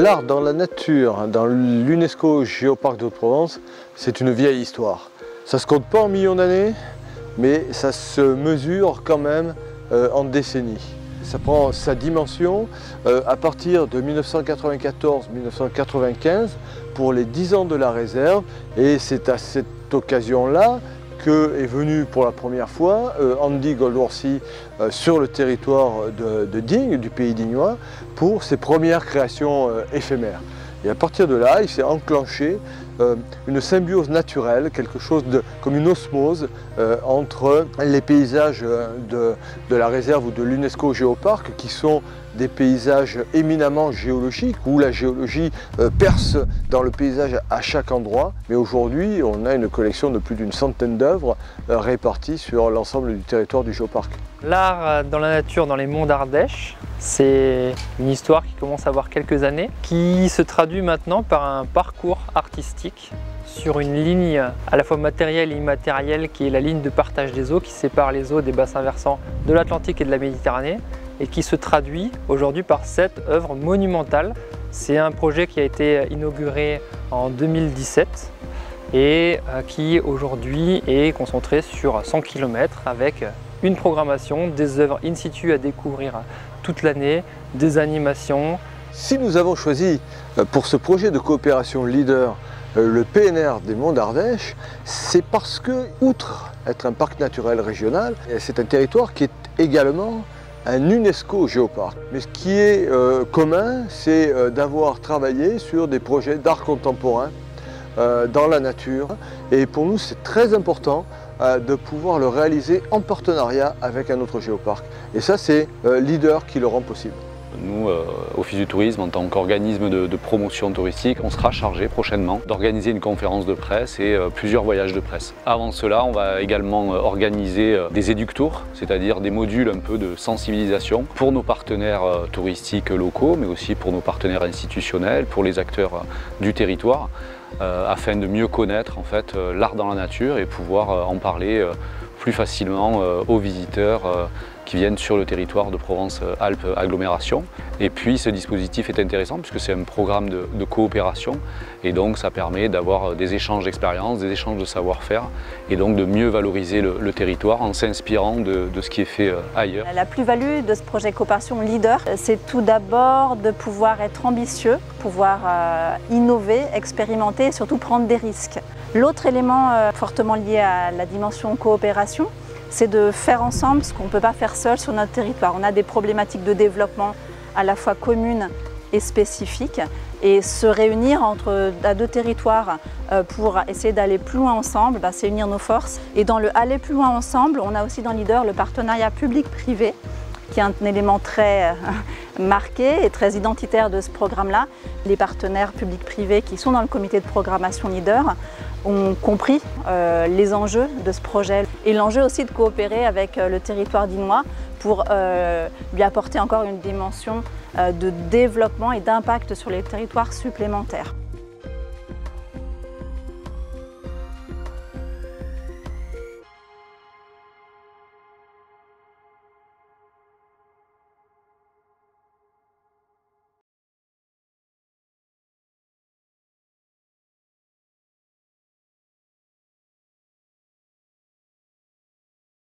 L'art dans la nature, dans l'UNESCO Géoparc de Provence, c'est une vieille histoire. Ça ne se compte pas en millions d'années, mais ça se mesure quand même en décennies. Ça prend sa dimension à partir de 1994-1995 pour les 10 ans de la réserve, et c'est à cette occasion-là que est venu pour la première fois Andy Goldworthy sur le territoire de Digne, du pays dignois, pour ses premières créations éphémères. Et à partir de là, il s'est enclenché une symbiose naturelle, quelque chose comme une osmose entre les paysages de la réserve ou de l'UNESCO Géoparc, qui sont des paysages éminemment géologiques, où la géologie perce dans le paysage à chaque endroit. Mais aujourd'hui, on a une collection de plus d'une centaine d'œuvres réparties sur l'ensemble du territoire du géoparc. L'art dans la nature dans les monts d'Ardèche, c'est une histoire qui commence à avoir quelques années, qui se traduit maintenant par un parcours artistique sur une ligne à la fois matérielle et immatérielle, qui est la ligne de partage des eaux qui sépare les eaux des bassins versants de l'Atlantique et de la Méditerranée, et qui se traduit aujourd'hui par cette œuvre monumentale. C'est un projet qui a été inauguré en 2017 et qui aujourd'hui est concentré sur 100 km avec une programmation, des œuvres in situ à découvrir toute l'année, des animations. Si nous avons choisi pour ce projet de coopération leader le PNR des Monts d'Ardèche, c'est parce que, outre être un parc naturel régional, c'est un territoire qui est également un UNESCO Géoparc. Mais ce qui est commun, c'est d'avoir travaillé sur des projets d'art contemporain dans la nature. Et pour nous, c'est très important de pouvoir le réaliser en partenariat avec un autre géoparc. Et ça, c'est Leader qui le rend possible. Nous, Office du Tourisme, en tant qu'organisme de promotion touristique, on sera chargé prochainement d'organiser une conférence de presse et plusieurs voyages de presse. Avant cela, on va également organiser des éductours, c'est-à-dire des modules un peu de sensibilisation pour nos partenaires touristiques locaux, mais aussi pour nos partenaires institutionnels, pour les acteurs du territoire, afin de mieux connaître en fait, l'art dans la nature et pouvoir en parler plus facilement aux visiteurs qui viennent sur le territoire de Provence-Alpes Agglomération. Et puis ce dispositif est intéressant puisque c'est un programme de coopération et donc ça permet d'avoir des échanges d'expériences, des échanges de savoir-faire et donc de mieux valoriser le territoire en s'inspirant de ce qui est fait ailleurs. La plus-value de ce projet coopération leader, c'est tout d'abord de pouvoir être ambitieux, pouvoir innover, expérimenter et surtout prendre des risques. L'autre élément fortement lié à la dimension coopération, c'est de faire ensemble ce qu'on ne peut pas faire seul sur notre territoire. On a des problématiques de développement à la fois communes et spécifiques, et se réunir à deux territoires pour essayer d'aller plus loin ensemble, c'est unir nos forces. Et dans le aller plus loin ensemble, on a aussi dans Leader le partenariat public-privé, qui est un élément très marqué et très identitaire de ce programme-là. Les partenaires publics-privés qui sont dans le comité de programmation Leader ont compris les enjeux de ce projet et l'enjeu aussi de coopérer avec le territoire dignois pour lui apporter encore une dimension de développement et d'impact sur les territoires supplémentaires.